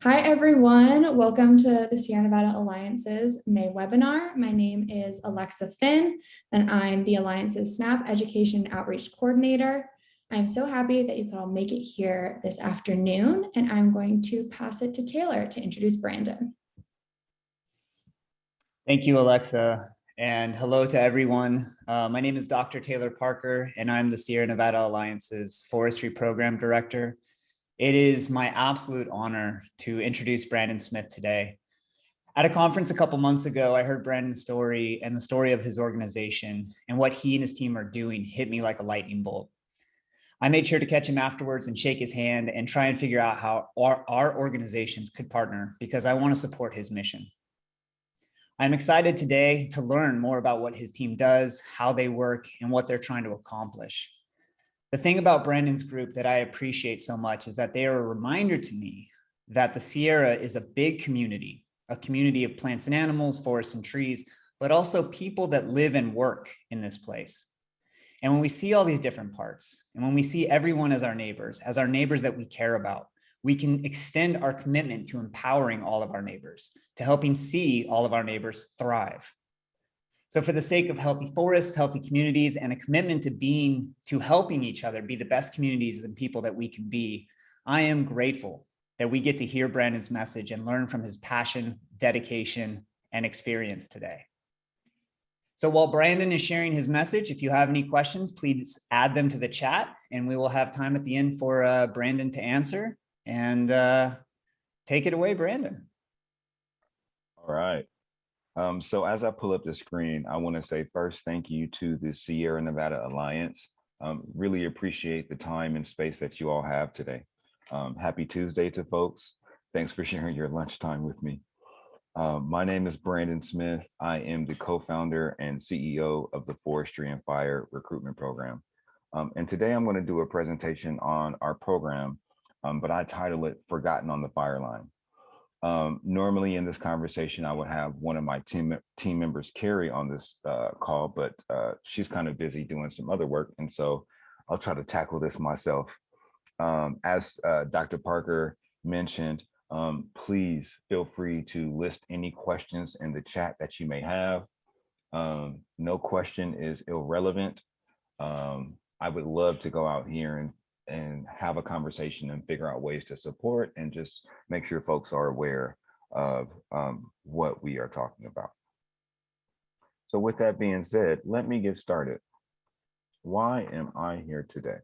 Hi, everyone. Welcome to the Sierra Nevada Alliance's May webinar. My name is Alexa Finn, and I'm the Alliance's SNAP Education Outreach Coordinator. I'm so happy that you could all make it here this afternoon, and I'm going to pass it to Taylor to introduce Brandon. Thank you, Alexa, and hello to everyone. My name is Dr. Taylor Parker, and I'm the Sierra Nevada Alliance's Forestry Program Director. It is my absolute honor to introduce Brandon Smith today. At a conference a couple months ago, I heard Brandon's story and the story of his organization, and what he and his team are doing hit me like a lightning bolt. I made sure to catch him afterwards and shake his hand and try and figure out how our organizations could partner, because I want to support his mission. I'm excited today to learn more about what his team does, how they work, and what they're trying to accomplish. The thing about Brandon's group that I appreciate so much is that they are a reminder to me that the Sierra is a big community, a community of plants and animals, forests and trees, but also people that live and work in this place. And when we see all these different parts, and when we see everyone as our neighbors that we care about, we can extend our commitment to empowering all of our neighbors, to helping see all of our neighbors thrive. So for the sake of healthy forests, healthy communities, and a commitment to helping each other be the best communities and people that we can be, I am grateful that we get to hear Brandon's message and learn from his passion, dedication, and experience today. So while Brandon is sharing his message, if you have any questions, please add them to the chat, and we will have time at the end for Brandon to answer. And take it away, Brandon. All right. So as I pull up the screen, I want to say first, thank you to the Sierra Nevada Alliance. Really appreciate the time and space that you all have today. Happy Tuesday to folks. Thanks for sharing your lunchtime with me. My name is Brandon Smith. I am the co-founder and CEO of the Forestry and Fire Recruitment Program. And today I'm going to do a presentation on our program, but I title it Forgotten on the Fireline. Normally in this conversation, I would have one of my team members, Carrie, on this call, but she's kind of busy doing some other work. And so I'll try to tackle this myself. As Dr. Parker mentioned, please feel free to list any questions in the chat that you may have. No question is irrelevant. I would love to go out here and have a conversation and figure out ways to support and just make sure folks are aware of what we are talking about. So with that being said, let me get started. Why am I here today?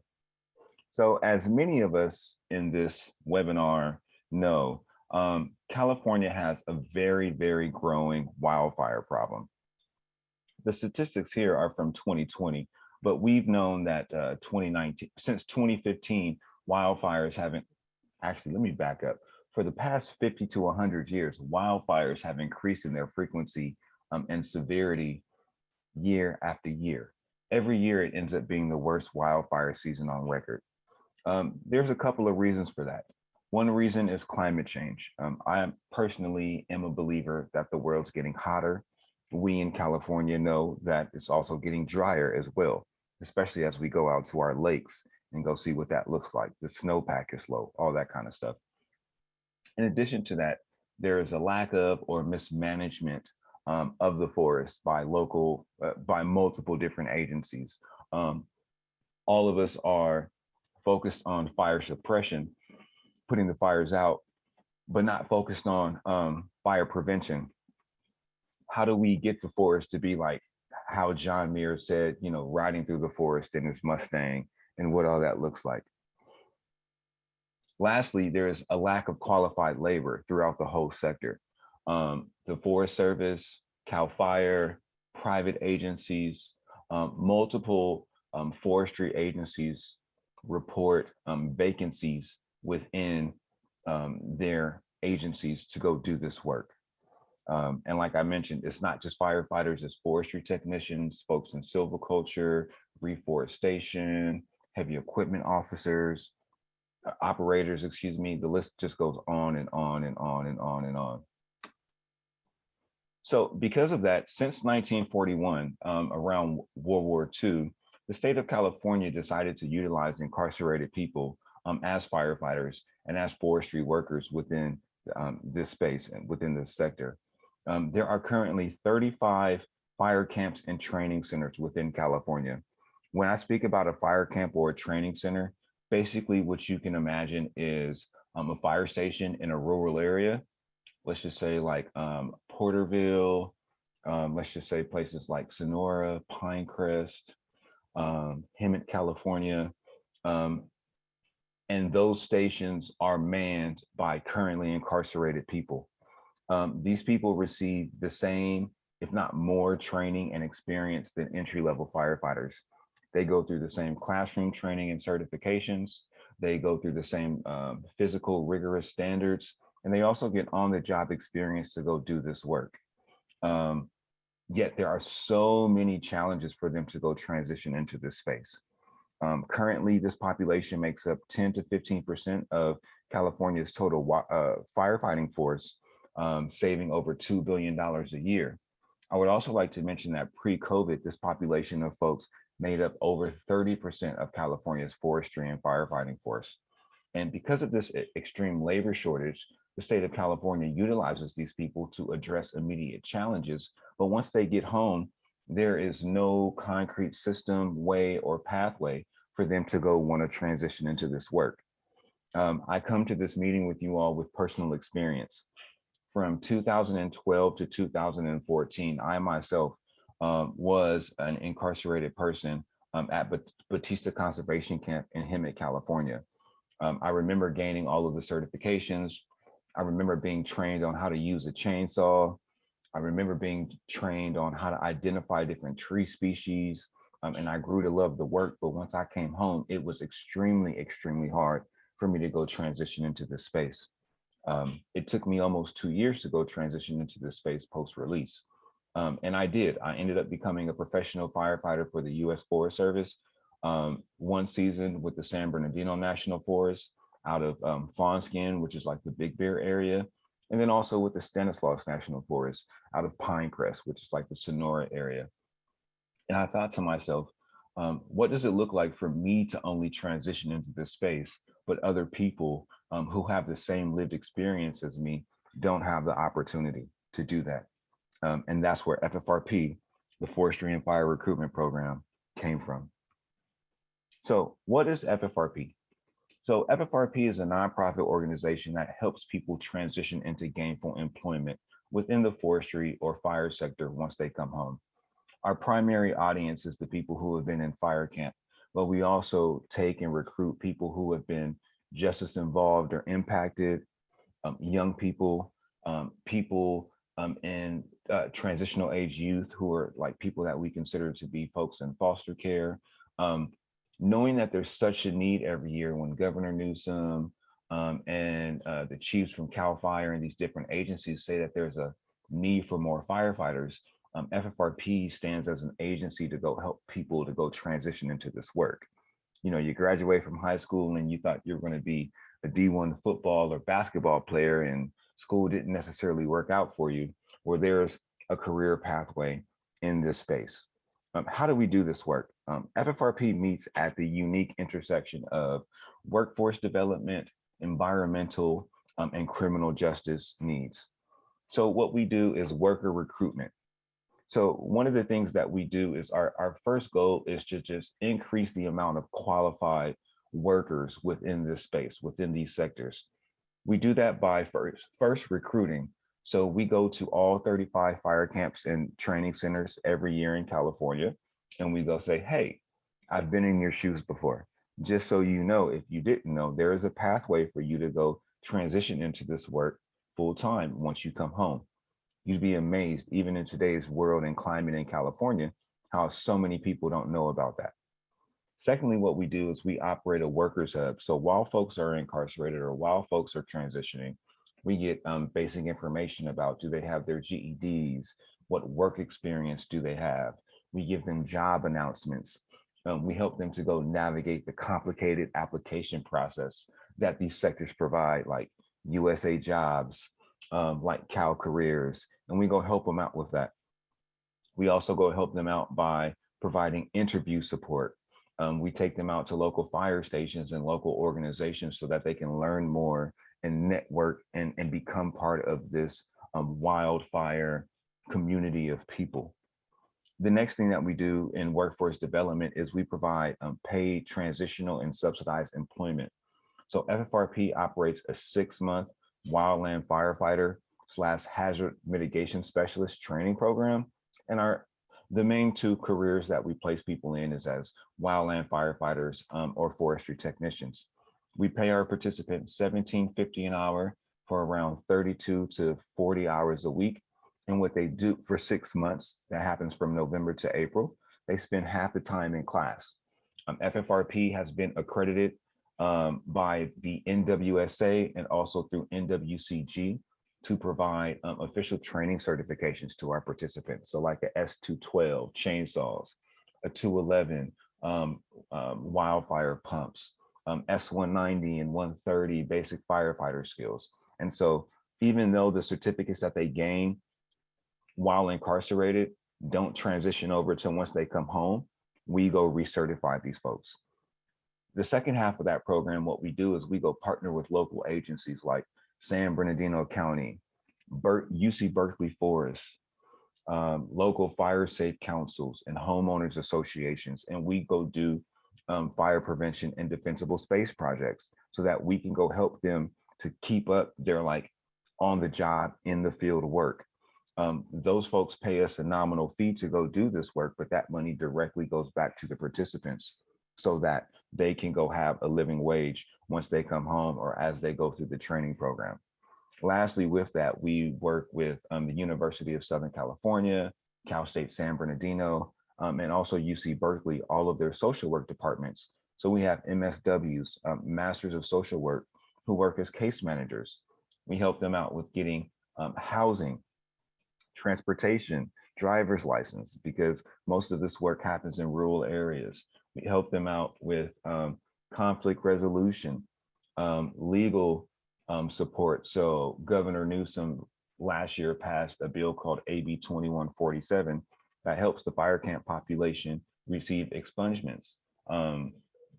So as many of us in this webinar know, California has a very, very growing wildfire problem. The statistics here are from 2020, but we've known that since 2015, wildfires haven't, actually, let me back up. For the past 50 to 100 years, wildfires have increased in their frequency and severity year after year. Every year, it ends up being the worst wildfire season on record. There's a couple of reasons for that. One reason is climate change. I personally am a believer that the world's getting hotter. We in California know that it's also getting drier as well, especially as we go out to our lakes and go see what that looks like. The snowpack is low, all that kind of stuff. In addition to that, there is a lack of or mismanagement of the forest by multiple different agencies. All of us are focused on fire suppression, putting the fires out, but not focused on fire prevention. How do we get the forest to be like how John Muir said, you know, riding through the forest in his Mustang and what all that looks like? Lastly, there's a lack of qualified labor throughout the whole sector. The Forest Service, CAL FIRE, private agencies, multiple forestry agencies report vacancies within their agencies to go do this work. And like I mentioned, it's not just firefighters, it's forestry technicians, folks in silviculture, reforestation, heavy equipment officers, operators, excuse me, the list just goes on and on and on and on and on. So because of that, since 1941, around World War II, the state of California decided to utilize incarcerated people as firefighters and as forestry workers within this space and within this sector. There are currently 35 fire camps and training centers within California. When I speak about a fire camp or a training center, basically what you can imagine is a fire station in a rural area. Let's just say like Porterville, let's just say places like Sonora, Pinecrest, Hemet, California. And those stations are manned by currently incarcerated people. These people receive the same, if not more, training and experience than entry-level firefighters. They go through the same classroom training and certifications. They go through the same physical rigorous standards, and they also get on-the-job experience to go do this work. Yet there are so many challenges for them to go transition into this space. Currently, this population makes up 10 to 15% of California's total firefighting force, saving over $2 billion a year. I would also like to mention that pre-COVID, this population of folks made up over 30% of California's forestry and firefighting force. And because of this extreme labor shortage, the state of California utilizes these people to address immediate challenges. But once they get home, there is no concrete system, way, or pathway for them to go want to transition into this work. I come to this meeting with you all with personal experience. From 2012 to 2014, I myself was an incarcerated person at Batista Conservation Camp in Hemet, California. I remember gaining all of the certifications. I remember being trained on how to use a chainsaw. I remember being trained on how to identify different tree species, and I grew to love the work. But once I came home, it was extremely, extremely hard for me to go transition into this space. It took me almost 2 years to go transition into this space post-release. And I did. I ended up becoming a professional firefighter for the U.S. Forest Service. One season with the San Bernardino National Forest out of Fawnskin, which is like the Big Bear area. And then also with the Stanislaus National Forest out of Pinecrest, which is like the Sonora area. And I thought to myself, what does it look like for me to only transition into this space, but other people who have the same lived experience as me don't have the opportunity to do that? And that's where FFRP, the Forestry and Fire Recruitment Program, came from. So what is FFRP? So FFRP is a nonprofit organization that helps people transition into gainful employment within the forestry or fire sector once they come home. Our primary audience is the people who have been in fire camp, but we also take and recruit people who have been justice involved or impacted, young people, people in transitional age youth who are like people that we consider to be folks in foster care. Knowing that there's such a need every year when Governor Newsom and the chiefs from CAL FIRE and these different agencies say that there's a need for more firefighters, FFRP stands as an agency to go help people to go transition into this work. You know, you graduate from high school and you thought you were going to be a D1 football or basketball player and school didn't necessarily work out for you, or there's a career pathway in this space. How do we do this work? FFRP meets at the unique intersection of workforce development, environmental, and criminal justice needs. So what we do is worker recruitment. So one of the things that we do is our first goal is to just increase the amount of qualified workers within this space, within these sectors. We do that by first recruiting. So we go to all 35 fire camps and training centers every year in California, and we go say, hey, I've been in your shoes before. Just so you know, if you didn't know, there is a pathway for you to go transition into this work full time once you come home. You'd be amazed, even in today's world and climate in California, how so many people don't know about that. Secondly, what we do is we operate a workers hub. So while folks are incarcerated or while folks are transitioning, we get basic information about, do they have their GEDs? What work experience do they have? We give them job announcements. We help them to go navigate the complicated application process that these sectors provide, like USA Jobs, like Cal Careers, and we go help them out with that. We also go help them out by providing interview support. We take them out to local fire stations and local organizations so that they can learn more and network and become part of this wildfire community of people. The next thing that we do in workforce development is we provide paid transitional and subsidized employment. So FFRP operates a 6-month wildland firefighter / hazard mitigation specialist training program. And the main two careers that we place people in is as wildland firefighters or forestry technicians. We pay our participants $17.50 an hour for around 32 to 40 hours a week. And what they do for 6 months, that happens from November to April, they spend half the time in class. FFRP has been accredited by the NWSA and also through NWCG to provide official training certifications to our participants. So like a S212 chainsaws, a 211 wildfire pumps, S190 and 130 basic firefighter skills. And so even though the certificates that they gain while incarcerated don't transition over to once they come home, we go recertify these folks. The second half of that program, what we do is we go partner with local agencies like San Bernardino County, UC Berkeley Forest, local fire safe councils and homeowners associations. And we go do fire prevention and defensible space projects so that we can go help them to keep up their like on the job in the field work. Those folks pay us a nominal fee to go do this work, but that money directly goes back to the participants so that they can go have a living wage once they come home or as they go through the training program. Lastly, with that, we work with the University of Southern California, Cal State San Bernardino, and also UC Berkeley, all of their social work departments. So we have MSWs, Masters of Social Work, who work as case managers. We help them out with getting housing, transportation, driver's license, because most of this work happens in rural areas. We help them out with conflict resolution, legal support. So Governor Newsom last year passed a bill called AB 2147 that helps the fire camp population receive expungements.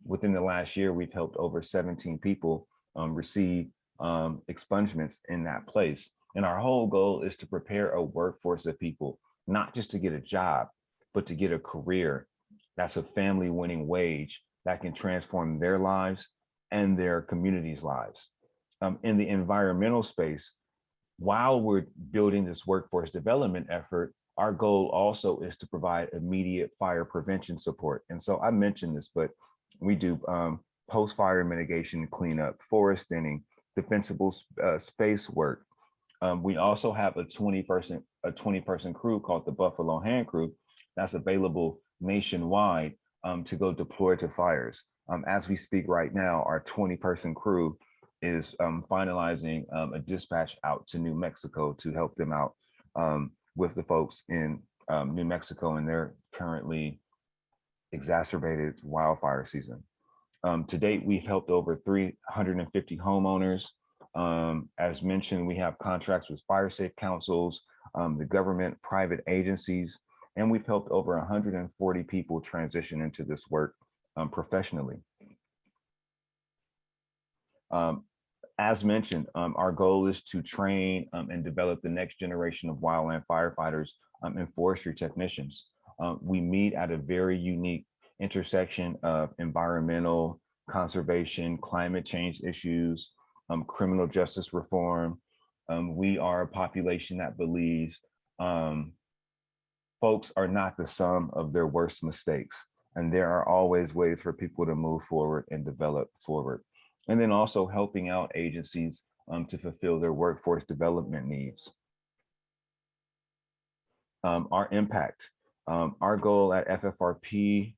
Within the last year, we've helped over 17 people receive expungements in that place. And our whole goal is to prepare a workforce of people, not just to get a job, but to get a career that's a family winning wage that can transform their lives and their communities' lives. In the environmental space, while we're building this workforce development effort, our goal also is to provide immediate fire prevention support. And so I mentioned this, but we do post-fire mitigation cleanup, forest thinning, defensible space work. We also have a 20-person crew called the Buffalo Hand Crew that's available nationwide to go deploy to fires. As we speak right now, our 20-person crew is finalizing a dispatch out to New Mexico to help them out with the folks in New Mexico in their currently exacerbated wildfire season. To date, we've helped over 350 homeowners. As mentioned, we have contracts with fire safe councils, the government, private agencies, and we've helped over 140 people transition into this work professionally. As mentioned, our goal is to train and develop the next generation of wildland firefighters and forestry technicians. We meet at a very unique intersection of environmental, conservation, climate change issues, criminal justice reform. We are a population that believes folks are not the sum of their worst mistakes. And there are always ways for people to move forward and develop forward. And then also helping out agencies to fulfill their workforce development needs. Our impact, our goal at FFRP,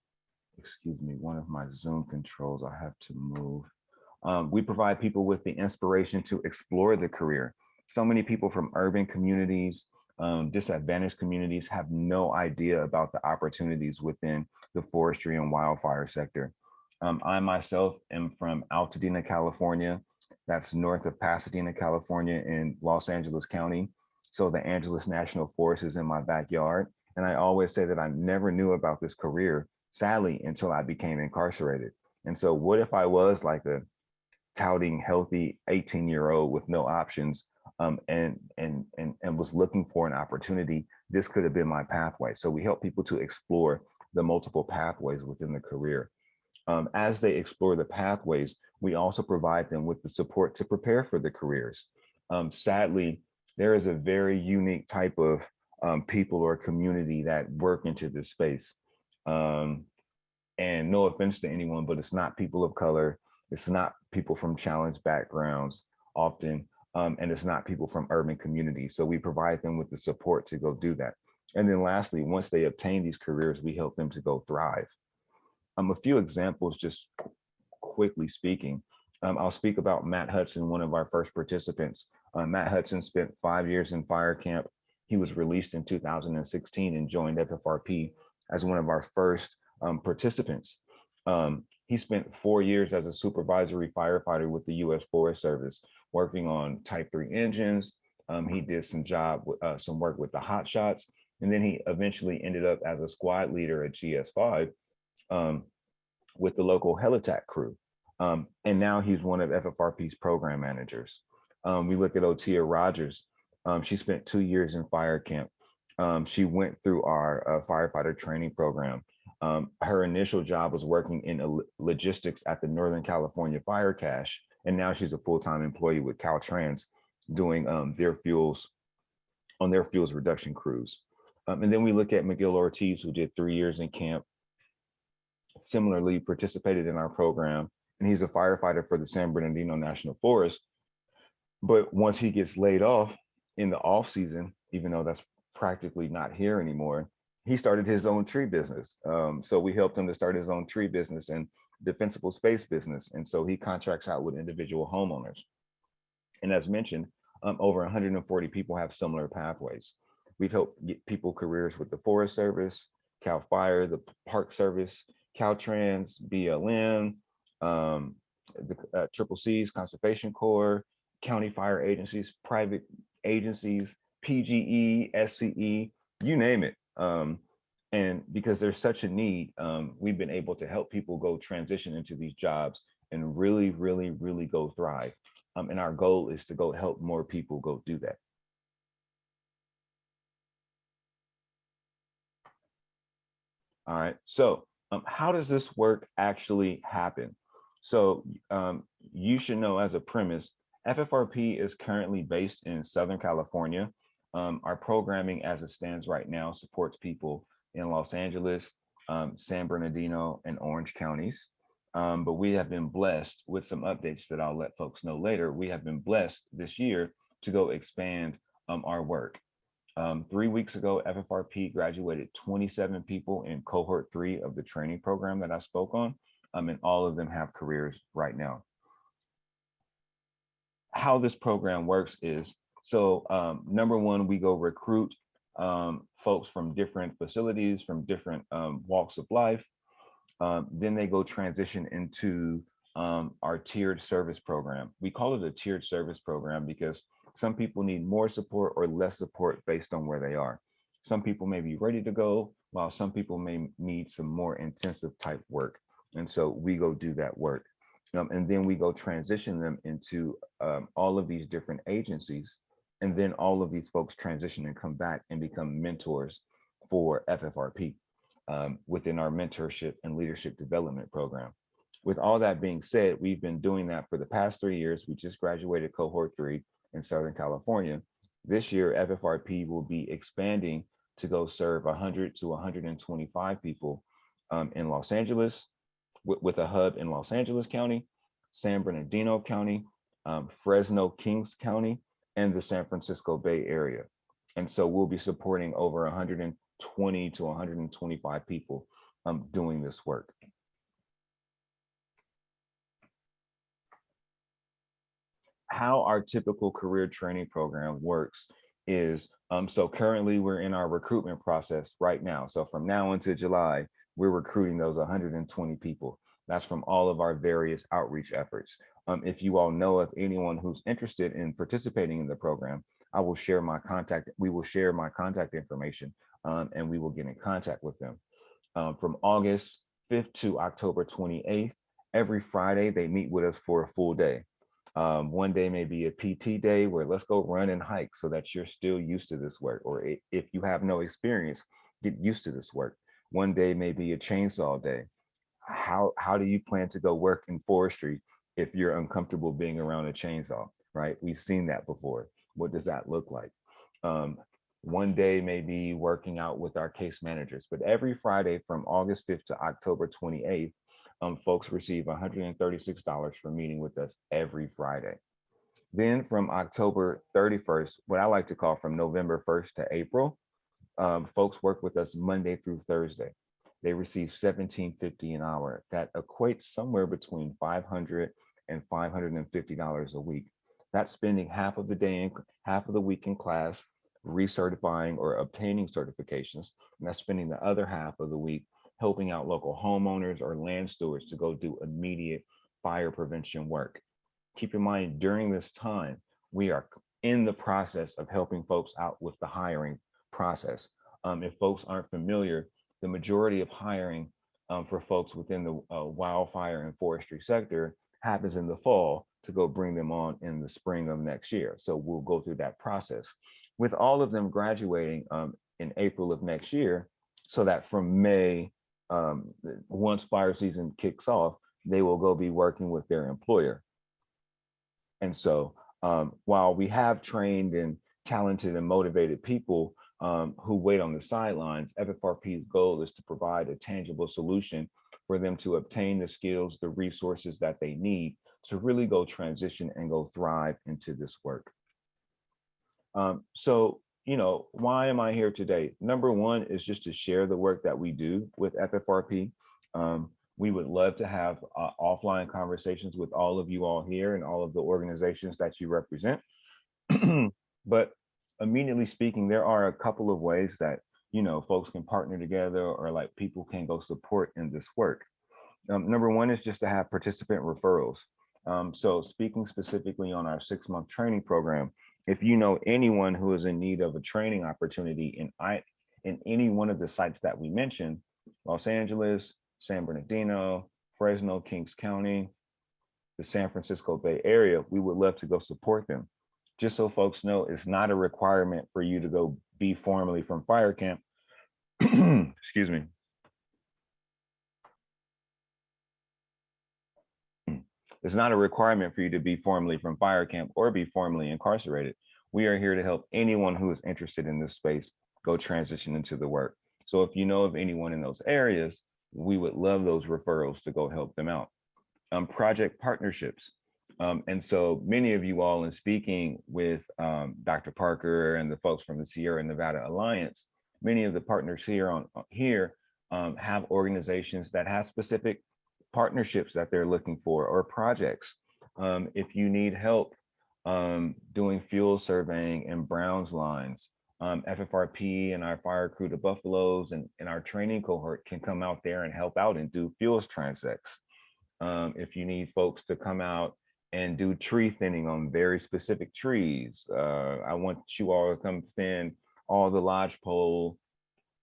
excuse me, one of my Zoom controls I have to move. We provide people with the inspiration to explore the career. So many people from urban communities, disadvantaged communities have no idea about the opportunities within the forestry and wildfire sector. I myself am from Altadena, California. That's north of Pasadena, California in Los Angeles County. So the Angeles National Forest is in my backyard. And I always say that I never knew about this career, sadly, until I became incarcerated. And so what if I was like a touting healthy 18-year-old with no options, and was looking for an opportunity, this could have been my pathway. So we help people to explore the multiple pathways within the career. As they explore the pathways, we also provide them with the support to prepare for the careers. Sadly, there is a very unique type of people or community that work into this space. And no offense to anyone, but it's not people of color. It's not people from challenged backgrounds often, and it's not people from urban communities. So we provide them with the support to go do that. And then lastly, once they obtain these careers, we help them to go thrive. A few examples, just quickly speaking. I'll speak about Matt Hudson, one of our first participants. Matt Hudson spent 5 years in fire camp. He was released in 2016 and joined FFRP as one of our first participants. He spent 4 years as a supervisory firefighter with the U.S. Forest Service, working on Type 3 engines. He did some work with the hot shots, and then he eventually ended up as a squad leader at GS5 with the local helitac crew. And now he's one of FFRP's program managers. We look at Otia Rogers. She spent 2 years in fire camp. She went through our firefighter training program. Her initial job was working in logistics at the Northern California Fire Cache, and now she's a full-time employee with Caltrans doing their fuels reduction crews. And then we look at McGill Ortiz, who did 3 years in camp, similarly participated in our program, and he's a firefighter for the San Bernardino National Forest. But once he gets laid off in the off season, even though that's practically not here anymore, he started his own tree business. So we helped him to start his own tree business and defensible space business. And so he contracts out with individual homeowners. And as mentioned, over 140 people have similar pathways. We've helped get people careers with the Forest Service, Cal Fire, the Park Service, Caltrans, BLM, the Triple C's, Conservation Corps, county fire agencies, private agencies, PGE, SCE, you name it. And because there's such a need, we've been able to help people go transition into these jobs and really, really, really go thrive. And our goal is to go help more people go do that. All right, so how does this work actually happen? So you should know as a premise, FFRP is currently based in Southern California. Our programming as it stands right now supports people in Los Angeles, San Bernardino, and Orange counties. But we have been blessed with some updates that I'll let folks know later. We have been blessed this year to go expand our work. 3 weeks ago, FFRP graduated 27 people in cohort 3 of the training program that I spoke on, and all of them have careers right now. How this program works is, so number one, we go recruit folks from different facilities, from different walks of life. Then they go transition into our tiered service program. We call it a tiered service program because some people need more support or less support based on where they are. Some people may be ready to go, while some people may need some more intensive type work. And so we go do that work. And then we go transition them into all of these different agencies. And then all of these folks transition and come back and become mentors for FFRP within our mentorship and leadership development program. With all that being said, we've been doing that for the past 3 years. We just graduated cohort 3 in Southern California. This year, FFRP will be expanding to go serve 100 to 125 people in Los Angeles, with a hub in Los Angeles County, San Bernardino County, Fresno Kings County, and the San Francisco Bay Area. And so we'll be supporting over 120 to 125 people doing this work. How our typical career training program works is, so currently we're in our recruitment process right now. So from now into July, we're recruiting those 120 people. That's from all of our various outreach efforts. If you all know of anyone who's interested in participating in the program, I will share my contact. We will share my contact information and we will get in contact with them. From August 5th to October 28th, Every Friday, they meet with us for a full day. One day may be a PT day where let's go run and hike so that you're still used to this work. Or if you have no experience, get used to this work. One day may be a chainsaw day. How do you plan to go work in forestry if you're uncomfortable being around a chainsaw, right? We've seen that before. What does that look like? Um, one day may be working out with our case managers, but every Friday from August 5th to October 28th, folks receive $136 for meeting with us every Friday. Then from October 31st, what I like to call from November 1st to April, folks work with us Monday through Thursday. They receive $17.50 an hour. That equates somewhere between $500 and $550 a week. That's spending half of the day, half of the week in class, recertifying or obtaining certifications. And that's spending the other half of the week helping out local homeowners or land stewards to go do immediate fire prevention work. Keep in mind, during this time, we are in the process of helping folks out with the hiring process. If folks aren't familiar, the majority of hiring for folks within the wildfire and forestry sector happens in the fall to go bring them on in the spring of next year. So we'll go through that process with all of them graduating in April of next year, so that from May, once fire season kicks off, they will go be working with their employer. And so while we have trained and talented and motivated people who wait on the sidelines, FFRP's goal is to provide a tangible solution for them to obtain the skills, the resources that they need to really go transition and go thrive into this work. So, you know, why am I here today? Number one is just to share the work that we do with FFRP. We would love to have offline conversations with all of you all here and all of the organizations that you represent. But immediately speaking, there are a couple of ways that, you know, folks can partner together or like people can go support in this work. Number one is just to have participant referrals. So speaking specifically on our 6-month training program, if you know anyone who is in need of a training opportunity in any one of the sites that we mentioned, Los Angeles, San Bernardino, Fresno, Kings County, the San Francisco Bay Area, we would love to go support them. Just so folks know, it's not a requirement for you to go be formally from fire camp. Excuse me. It's not a requirement for you to be formally from fire camp or be formally incarcerated. We are here to help anyone who is interested in this space go transition into the work. So if you know of anyone in those areas, we would love those referrals to go help them out. Project partnerships. And so many of you all in speaking with Dr. Parker and the folks from the Sierra Nevada Alliance, many of the partners here have organizations that have specific partnerships that they're looking for or projects. If you need help doing fuel surveying and Browns lines, FFRP and our fire crew, the Buffaloes and our training cohort can come out there and help out and do fuels transects. If you need folks to come out and do tree thinning on very specific trees, I want you all to come thin all the lodgepole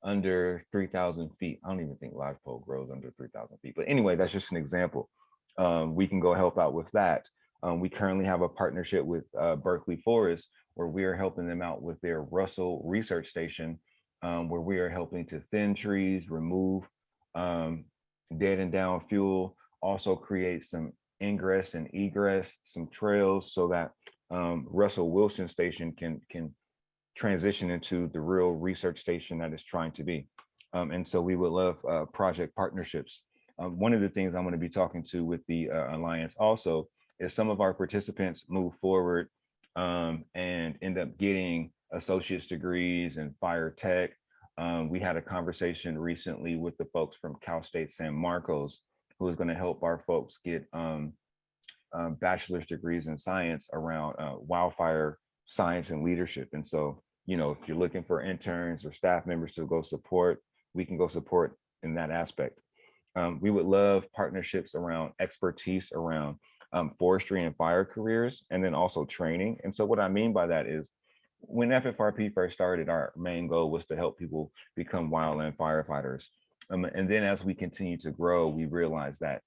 under 3,000 feet. I don't even think lodgepole grows under 3,000 feet. But anyway, that's just an example. We can go help out with that. We currently have a partnership with Berkeley Forest, where we are helping them out with their Russell Research Station, where we are helping to thin trees, remove dead and down fuel, also create some ingress and egress, some trails so that Russell Wilson Station can transition into the real research station that it's trying to be. And so we would love project partnerships. One of the things I'm going to be talking to with the Alliance also is some of our participants move forward and end up getting associate's degrees in fire tech. We had a conversation recently with the folks from Cal State San Marcos, who is going to help our folks get bachelor's degrees in science around wildfire science and leadership. And so, you know, if you're looking for interns or staff members to go support, we can go support in that aspect. We would love partnerships around expertise around forestry and fire careers, and then also training. And so what I mean by that is when FFRP first started, our main goal was to help people become wildland firefighters. And then as we continue to grow, we realized that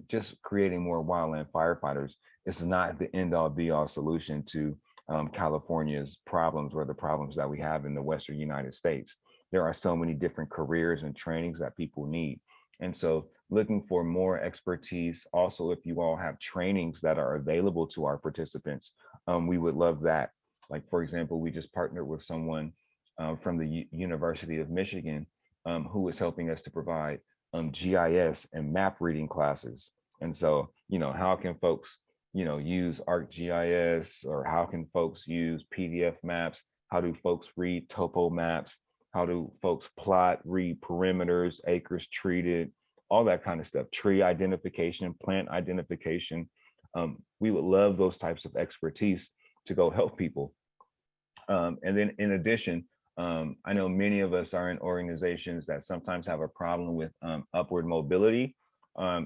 just creating more wildland firefighters is not the end all be all solution to California's problems or the problems that we have in the Western United States. There are so many different careers and trainings that people need. And so looking for more expertise. Also, if you all have trainings that are available to our participants, we would love that. Like, for example, we just partnered with someone from the University of Michigan who is helping us to provide GIS and map reading classes. And so, how can folks, use ArcGIS, or how can folks use PDF maps? How do folks read topo maps? How do folks plot, read perimeters, acres treated, all that kind of stuff, tree identification, plant identification. We would love those types of expertise to go help people. And then in addition, I know many of us are in organizations that sometimes have a problem with upward mobility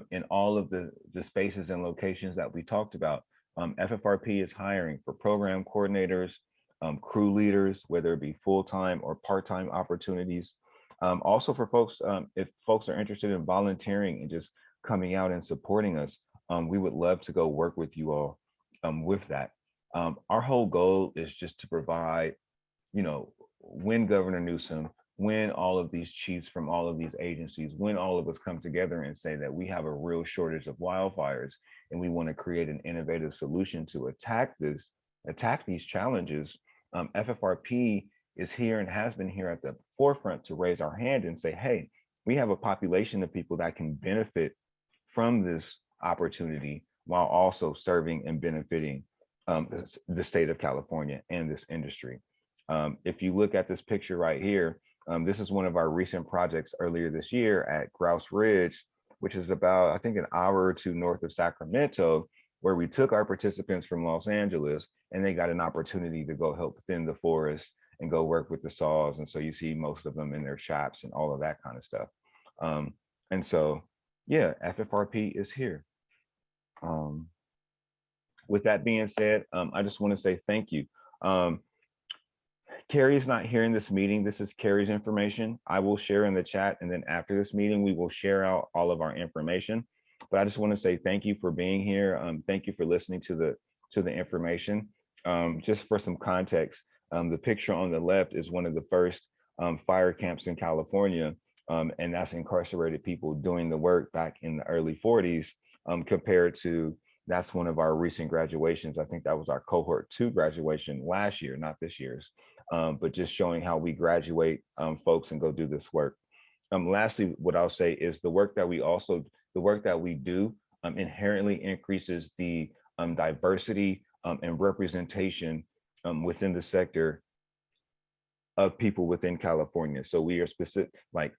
in all of the spaces and locations that we talked about. FFRP is hiring for program coordinators, crew leaders, whether it be full-time or part-time opportunities. Also for folks, if folks are interested in volunteering and just coming out and supporting us, we would love to go work with you all with that. Our whole goal is just to provide, when Governor Newsom, when all of these chiefs from all of these agencies, when all of us come together and say that we have a real shortage of wildfires and we want to create an innovative solution to attack these challenges, FFRP is here and has been here at the forefront to raise our hand and say, hey, we have a population of people that can benefit from this opportunity while also serving and benefiting the state of California and this industry. If you look at this picture right here, this is one of our recent projects earlier this year at Grouse Ridge, which is about, I think, an hour or two north of Sacramento, where we took our participants from Los Angeles and they got an opportunity to go help thin the forest and go work with the saws. And so you see most of them in their shops and all of that kind of stuff. And so, yeah, FFRP is here. With that being said, I just want to say thank you. Carrie is not here in this meeting. This is Carrie's information. I will share in the chat, and then after this meeting, we will share out all of our information. But I just want to say thank you for being here. Thank you for listening to the information. Just for some context, the picture on the left is one of the first fire camps in California, and that's incarcerated people doing the work back in the early 40s, compared to that's one of our recent graduations. I think that was our cohort 2 graduation last year, not this year's, but just showing how we graduate folks and go do this work. Lastly, what I'll say is the work that we do inherently increases the diversity and representation within the sector of people within California. So we are specific, like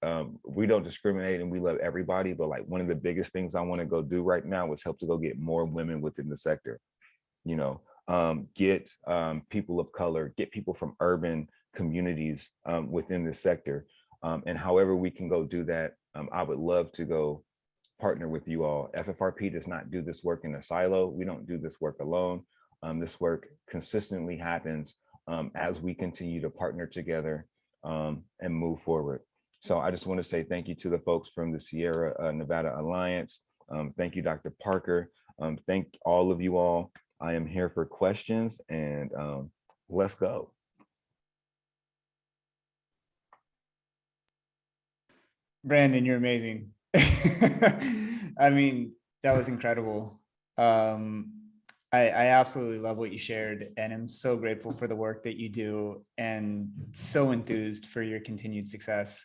we don't discriminate and we love everybody, but like one of the biggest things I want to go do right now is help to go get more women within the sector, get people of color, get people from urban communities within the sector. And however we can go do that, I would love to go partner with you all. FFRP does not do this work in a silo. We don't do this work alone. This work consistently happens as we continue to partner together and move forward. So I just want to say thank you to the folks from the Sierra Nevada Alliance. Thank you, Dr. Parker. Thank all of you all. I am here for questions, and let's go. Brandon, you're amazing. I mean, that was incredible. I absolutely love what you shared, and I'm so grateful for the work that you do and so enthused for your continued success.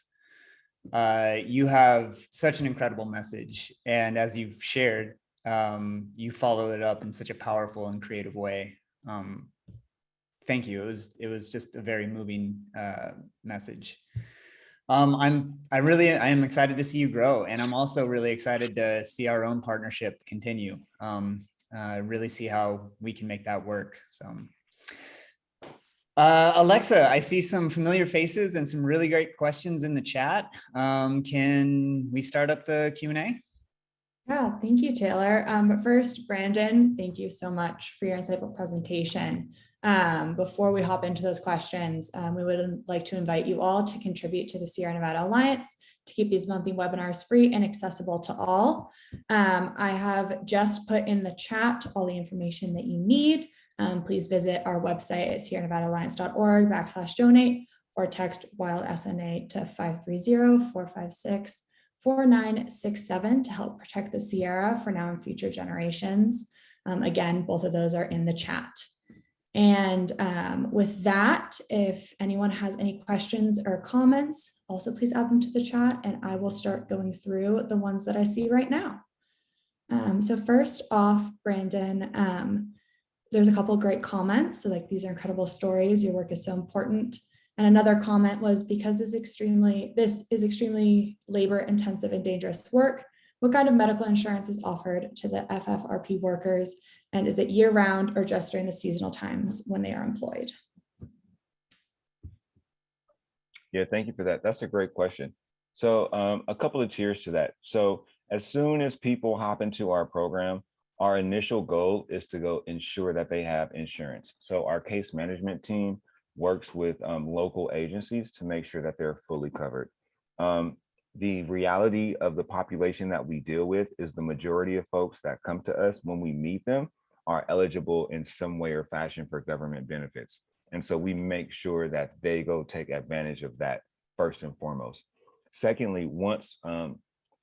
You have such an incredible message, and as you've shared, you followed it up in such a powerful and creative way. Thank you. It was just a very moving message. I am excited to see you grow, and I'm also really excited to see our own partnership continue. Really see how we can make that work. So, Alexa, I see some familiar faces and some really great questions in the chat. Can we start up the Q&A? Yeah, thank you, Taylor. But first, Brandon, thank you so much for your insightful presentation. Before we hop into those questions, we would like to invite you all to contribute to the Sierra Nevada Alliance to keep these monthly webinars free and accessible to all. I have just put in the chat all the information that you need. Please visit our website at sierranevadaalliance.org/donate or text WILD SNA to 530-456-4967 to help protect the Sierra for now and future generations. Again, both of those are in the chat. And with that, if anyone has any questions or comments, also please add them to the chat and I will start going through the ones that I see right now. So first off, Brandon, there's a couple of great comments. So like, these are incredible stories. Your work is so important. And another comment was, because this is extremely labor intensive and dangerous work, what kind of medical insurance is offered to the FFRP workers? And is it year round or just during the seasonal times when they are employed? Yeah, thank you for that. That's a great question. So a couple of tiers to that. So as soon as people hop into our program, our initial goal is to go ensure that they have insurance. So our case management team works with local agencies to make sure that they're fully covered. The reality of the population that we deal with is the majority of folks that come to us when we meet them are eligible in some way or fashion for government benefits. And so we make sure that they go take advantage of that first and foremost. Secondly, once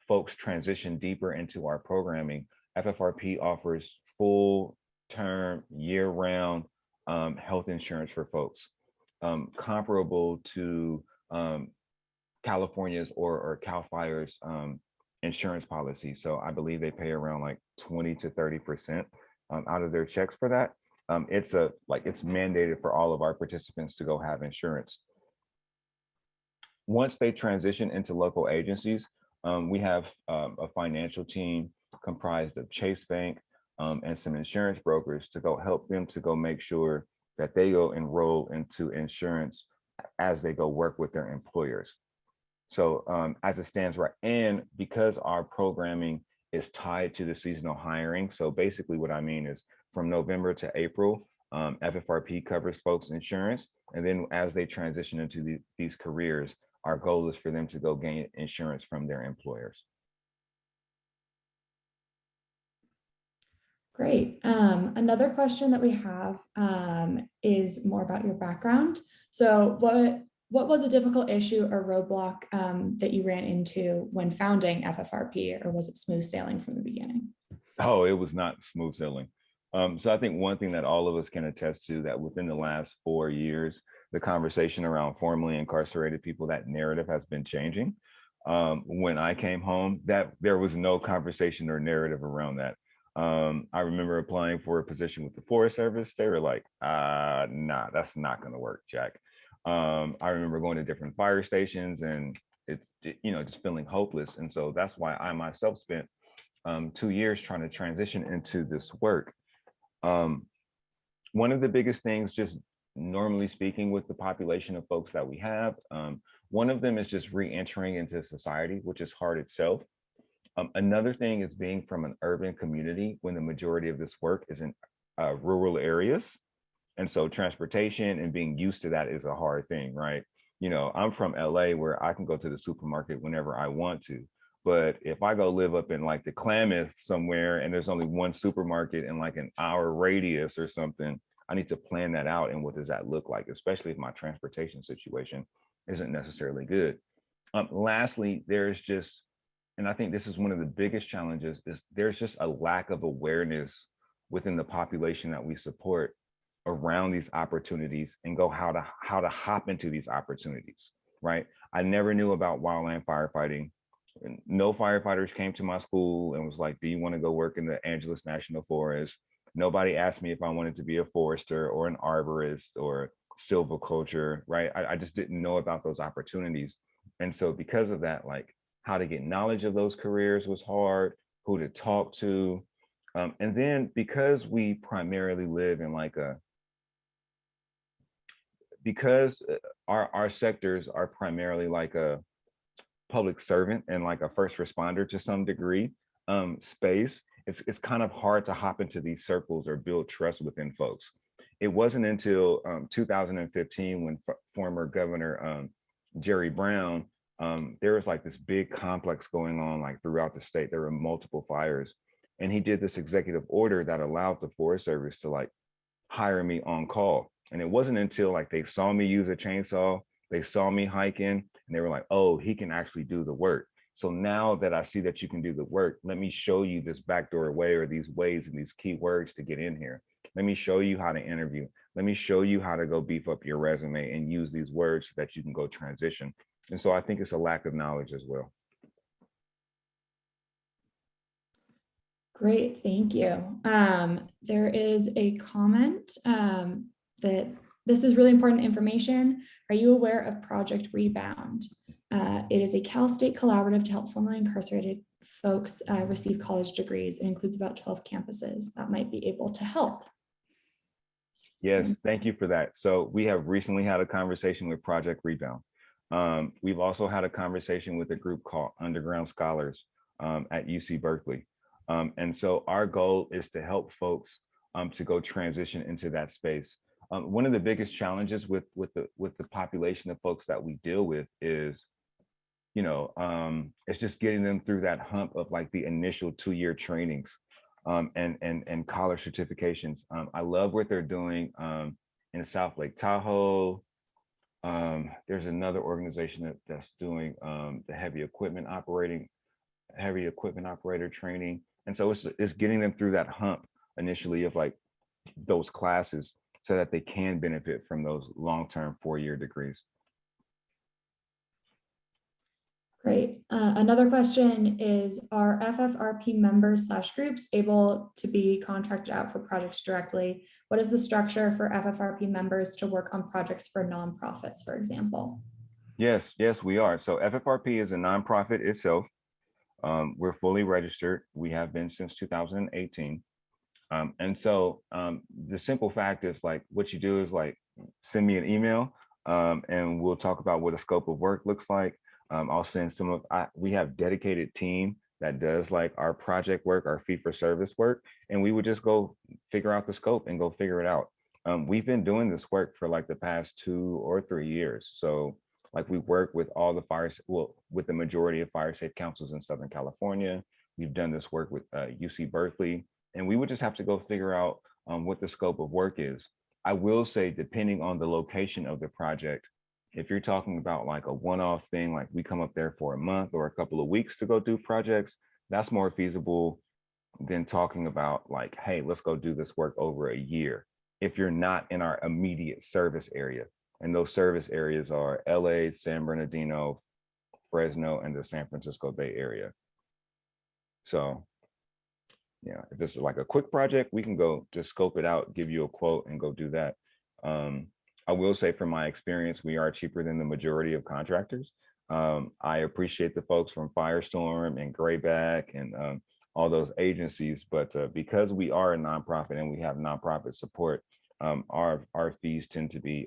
folks transition deeper into our programming, FFRP offers full term, year round health insurance for folks, comparable to California's or Cal Fire's insurance policy. So I believe they pay around like 20 to 30% out of their checks for that. It's mandated for all of our participants to go have insurance. Once they transition into local agencies, we have a financial team comprised of Chase Bank and some insurance brokers to go help them to go make sure that they go enroll into insurance as they go work with their employers. So as it stands right, and because our programming is tied to the seasonal hiring, so basically what I mean is from November to April, FFRP covers folks' insurance, and then as they transition into these careers, our goal is for them to go gain insurance from their employers. Great. Another question that we have is more about your background. So what was a difficult issue or roadblock that you ran into when founding FFRP, or was it smooth sailing from the beginning? Oh, it was not smooth sailing. So I think one thing that all of us can attest to, that within the last 4 years, the conversation around formerly incarcerated people, that narrative has been changing. When I came home, that there was no conversation or narrative around that. I remember applying for a position with the Forest Service. They were like, nah, that's not going to work, Jack. I remember going to different fire stations and just feeling hopeless. And so that's why I myself spent 2 years trying to transition into this work. One of the biggest things, just normally speaking, with the population of folks that we have, one of them is just re-entering into society, which is hard itself. Another thing is being from an urban community when the majority of this work is in rural areas. And so transportation and being used to that is a hard thing, right? You know, I'm from LA where I can go to the supermarket whenever I want to. But if I go live up in like the Klamath somewhere and there's only one supermarket in like an hour radius or something, I need to plan that out. And what does that look like, especially if my transportation situation isn't necessarily good. Lastly, there's just, and I think this is one of the biggest challenges, is there's just a lack of awareness within the population that we support around these opportunities and go how to hop into these opportunities, right? I never knew about wildland firefighting. No firefighters came to my school and was like, do you want to go work in the Angeles National Forest? Nobody asked me if I wanted to be a forester or an arborist or silviculture, right? I just didn't know about those opportunities. And so because of that, like how to get knowledge of those careers was hard, who to talk to. And then because we primarily live in like because our sectors are primarily like a public servant and like a first responder to some degree space, it's kind of hard to hop into these circles or build trust within folks. it wasn't until 2015 when former Governor Jerry Brown, there was like this big complex going on like throughout the state. There were multiple fires, and he did this executive order that allowed the Forest Service to like hire me on call. And it wasn't until like they saw me use a chainsaw, they saw me hiking, and they were like, oh, he can actually do the work. So now that I see that you can do the work, let me show you this backdoor way or these ways and these key words to get in here. Let me show you how to interview. Let me show you how to go beef up your resume and use these words so that you can go transition. And so I think it's a lack of knowledge as well. Great, thank you. There is a comment that this is really important information. Are you aware of Project Rebound? It is a Cal State collaborative to help formerly incarcerated folks receive college degrees. It includes about 12 campuses that might be able to help. Yes, thank you for that. So we have recently had a conversation with Project Rebound. We've also had a conversation with a group called Underground Scholars at UC Berkeley. And so our goal is to help folks to go transition into that space. One of the biggest challenges with the population of folks that we deal with is, it's just getting them through that hump of like the initial 2-year trainings and college certifications. I love what they're doing in South Lake Tahoe. There's another organization that's doing the heavy equipment operator training. And so it's getting them through that hump initially of like those classes so that they can benefit from those long-term 4-year degrees. Great. Another question is, are FFRP members / groups able to be contracted out for projects directly? What is the structure for FFRP members to work on projects for nonprofits, for example? Yes, we are. So FFRP is a nonprofit itself. We're fully registered. We have been since 2018. And so the simple fact is like what you do is like send me an email and we'll talk about what a scope of work looks like. I'll send we have dedicated team that does like our project work, our fee for service work, and we would just go figure out the scope and go figure it out. We've been doing this work for like the past 2 or 3 years. So like we work with all the with the majority of fire safe councils in Southern California. We've done this work with UC Berkeley, and we would just have to go figure out what the scope of work is. I will say, depending on the location of the project, if you're talking about like a one-off thing, like we come up there for a month or a couple of weeks to go do projects, that's more feasible than talking about like, hey, let's go do this work over a year. If you're not in our immediate service area, and those service areas are LA, San Bernardino, Fresno, and the San Francisco Bay Area. So yeah, if it's like a quick project, we can go just scope it out, give you a quote and go do that. I will say from my experience, we are cheaper than the majority of contractors. I appreciate the folks from Firestorm and Grayback and all those agencies, but because we are a nonprofit and we have nonprofit support, our fees tend to be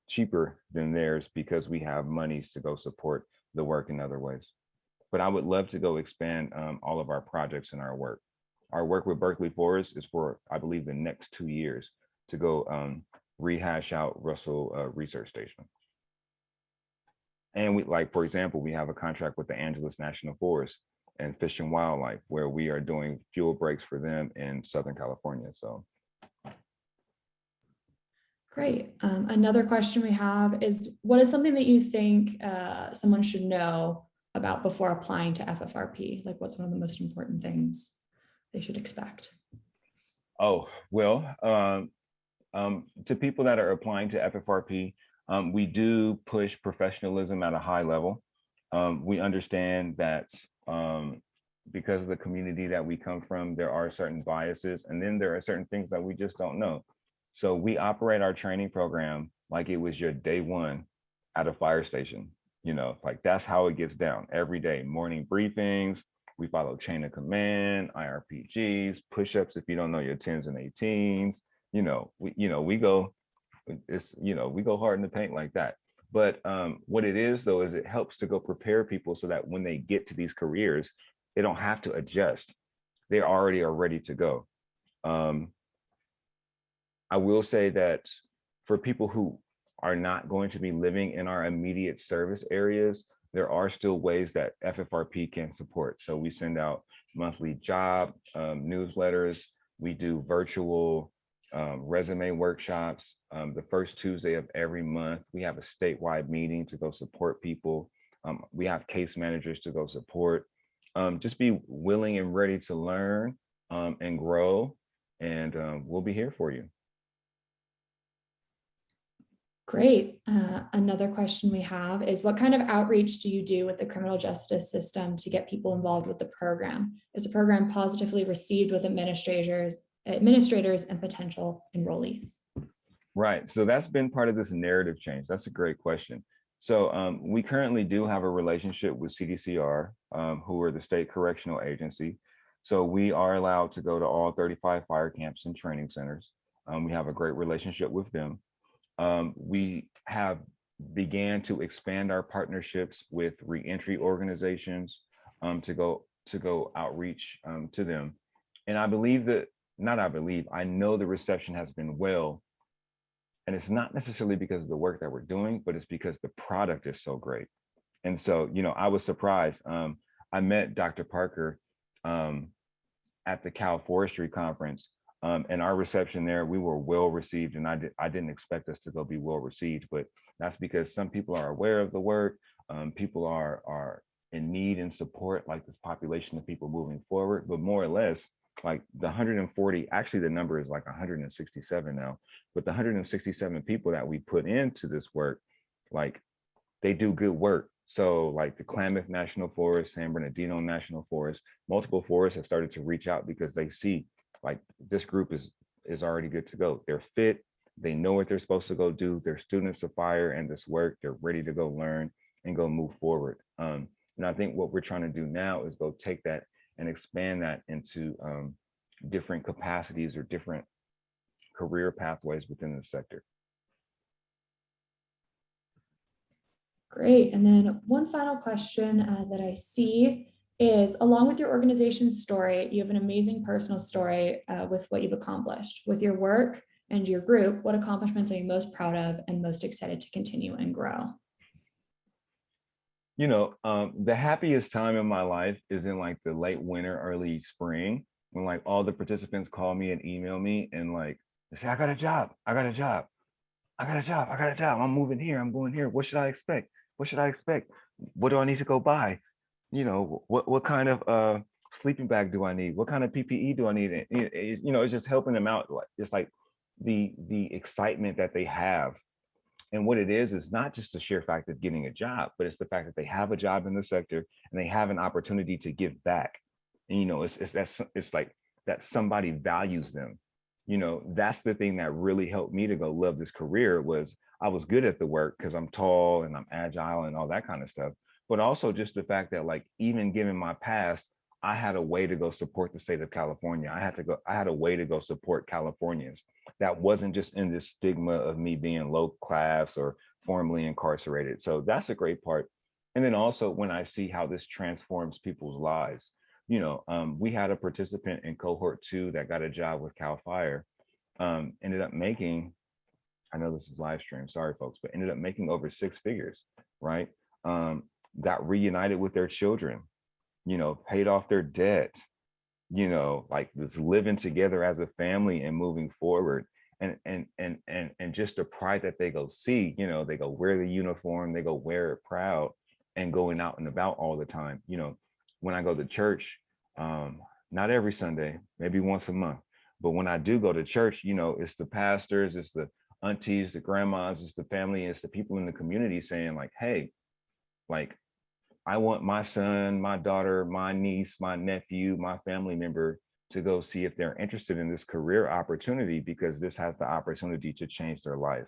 cheaper than theirs because we have monies to go support the work in other ways. But I would love to go expand all of our projects and our work. Our work with Berkeley Forest is for, I believe, the next 2 years to go rehash out Russell Research Station. And we, like, for example, we have a contract with the Angeles National Forest and Fish and Wildlife, where we are doing fuel breaks for them in Southern California. So. Great. Another question we have is, what is something that you think someone should know about before applying to FFRP? Like, what's one of the most important things they should expect? Oh, well, to people that are applying to FFRP, we do push professionalism at a high level. We understand that because of the community that we come from, there are certain biases, and then there are certain things that we just don't know. So we operate our training program like it was your day one at a fire station. Like that's how it gets down every day. Morning briefings, we follow chain of command, IRPGs, push-ups if you don't know your 10s and 18s. We go, we go hard in the paint like that. But what it is though, is it helps to go prepare people so that when they get to these careers, they don't have to adjust. They already are ready to go. I will say that for people who are not going to be living in our immediate service areas, there are still ways that FFRP can support. So we send out monthly job newsletters. We do virtual resume workshops. The first Tuesday of every month, we have a statewide meeting to go support people. We have case managers to go support. Just be willing and ready to learn and grow, and we'll be here for you. Great. Another question we have is, what kind of outreach do you do with the criminal justice system to get people involved with the program? Is the program positively received with administrators and potential enrollees? Right. So that's been part of this narrative change. That's a great question. So we currently do have a relationship with CDCR, who are the state correctional agency. So we are allowed to go to all 35 fire camps and training centers. We have a great relationship with them. We have began to expand our partnerships with reentry organizations to go outreach to them. And I believe that, I know the reception has been well. And it's not necessarily because of the work that we're doing, but it's because the product is so great. And so, I was surprised. I met Dr. Parker at the Cal Forestry conference. And our reception there, we were well received, and I didn't expect us to go be well received, but that's because some people are aware of the work. People are in need and support, like this population of people moving forward, but more or less, like the 140, actually the number is like 167 now, but the 167 people that we put into this work, like they do good work. So like the Klamath National Forest, San Bernardino National Forest, multiple forests have started to reach out because they see like this group is already good to go. They're fit, they know what they're supposed to go do. They're students of fire and this work. They're ready to go learn and go move forward. And I think what we're trying to do now is go take that and expand that into different capacities or different career pathways within the sector. Great. And then one final question that I see is, along with your organization's story, you have an amazing personal story with what you've accomplished. With your work and your group, what accomplishments are you most proud of and most excited to continue and grow? The happiest time in my life is in like the late winter, early spring, when like all the participants call me and email me and like they say, I got a job, I got a job, I got a job, I got a job. I'm moving here, I'm going here. What should I expect? What should I expect? What do I need to go buy? What kind of sleeping bag do I need? What kind of PPE do I need? It's just helping them out. It's like the excitement that they have. And what it is not just the sheer fact of getting a job, but it's the fact that they have a job in the sector and they have an opportunity to give back. And it's like that somebody values them. That's the thing that really helped me to go love this career. Was I was good at the work because I'm tall and I'm agile and all that kind of stuff. But also just the fact that like, even given my past, I had a way to go support the state of California. I had a way to go support Californians that wasn't just in this stigma of me being low class or formerly incarcerated. So that's a great part. And then also when I see how this transforms people's lives, we had a participant in cohort 2 that got a job with Cal Fire, ended up making, I know this is live stream, sorry folks, but ended up making over 6 figures, right? Got reunited with their children, paid off their debt, like this living together as a family and moving forward. And just the pride that they go see, they go wear the uniform, they go wear it proud and going out and about all the time. When I go to church, not every Sunday, maybe once a month, but when I do go to church, it's the pastors, it's the aunties, the grandmas, it's the family, it's the people in the community saying like, hey, like, I want my son, my daughter, my niece, my nephew, my family member to go see if they're interested in this career opportunity, because this has the opportunity to change their life.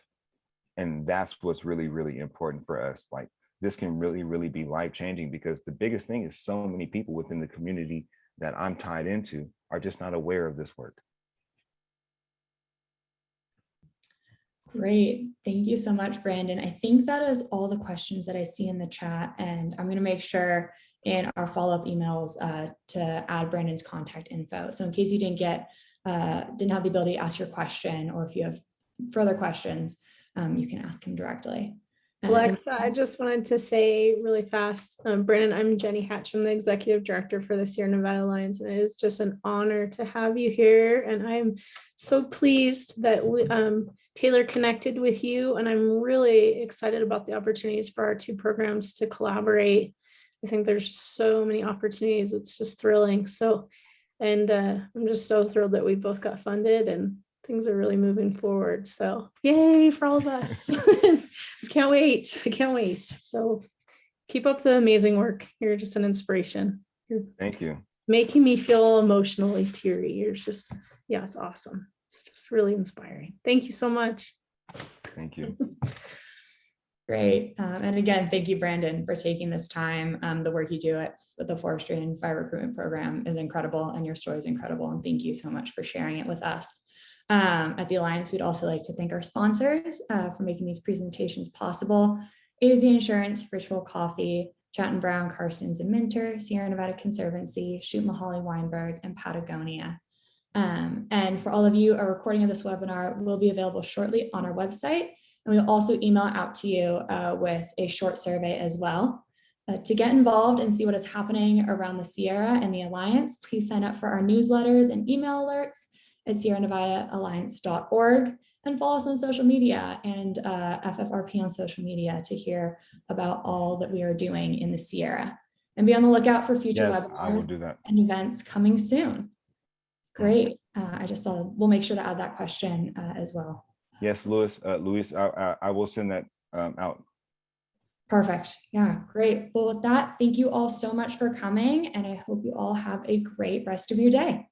And that's what's really, really important for us. Like, this can really, really be life-changing, because the biggest thing is so many people within the community that I'm tied into are just not aware of this work. Great. Thank you so much, Brandon. I think that is all the questions that I see in the chat, and I'm going to make sure in our follow-up emails to add Brandon's contact info. So in case you didn't get didn't have the ability to ask your question, or if you have further questions, you can ask him directly. Alexa, I just wanted to say really fast, Brandon, I'm Jenny Hatch. I'm the Executive Director for the Sierra Nevada Alliance, and it is just an honor to have you here. And I'm so pleased that Taylor connected with you, and I'm really excited about the opportunities for our two programs to collaborate. I think there's so many opportunities. It's just thrilling. So, and I'm just so thrilled that we both got funded and things are really moving forward. So yay for all of us. I can't wait. I can't wait. So keep up the amazing work. You're just an inspiration. You're Thank you. making me feel emotionally teary. You're just, yeah, it's awesome. It's just really inspiring. Thank you so much. Thank you. Great. And again, thank you, Brandon, for taking this time. The work you do at the Forestry and Fire Recruitment Program is incredible, and your story is incredible. And thank you so much for sharing it with us. At the Alliance, we'd also like to thank our sponsors for making these presentations possible. AZ Insurance, Ritual Coffee, Chatton Brown, Carson's and Minter, Sierra Nevada Conservancy, Shoot Mahali Weinberg, and Patagonia. And for all of you, a recording of this webinar will be available shortly on our website. And we'll also email out to you with a short survey as well. To get involved and see what is happening around the Sierra and the Alliance, please sign up for our newsletters and email alerts at sierranevadaalliance.org, and follow us on social media and FFRP on social media to hear about all that we are doing in the Sierra. And be on the lookout for future Yes, I will webinars do that. and events coming soon. Great. I just saw, we'll make sure to add that question as well. Yes, Louis, I will send that out. Perfect. Yeah, great. Well, with that, thank you all so much for coming, and I hope you all have a great rest of your day.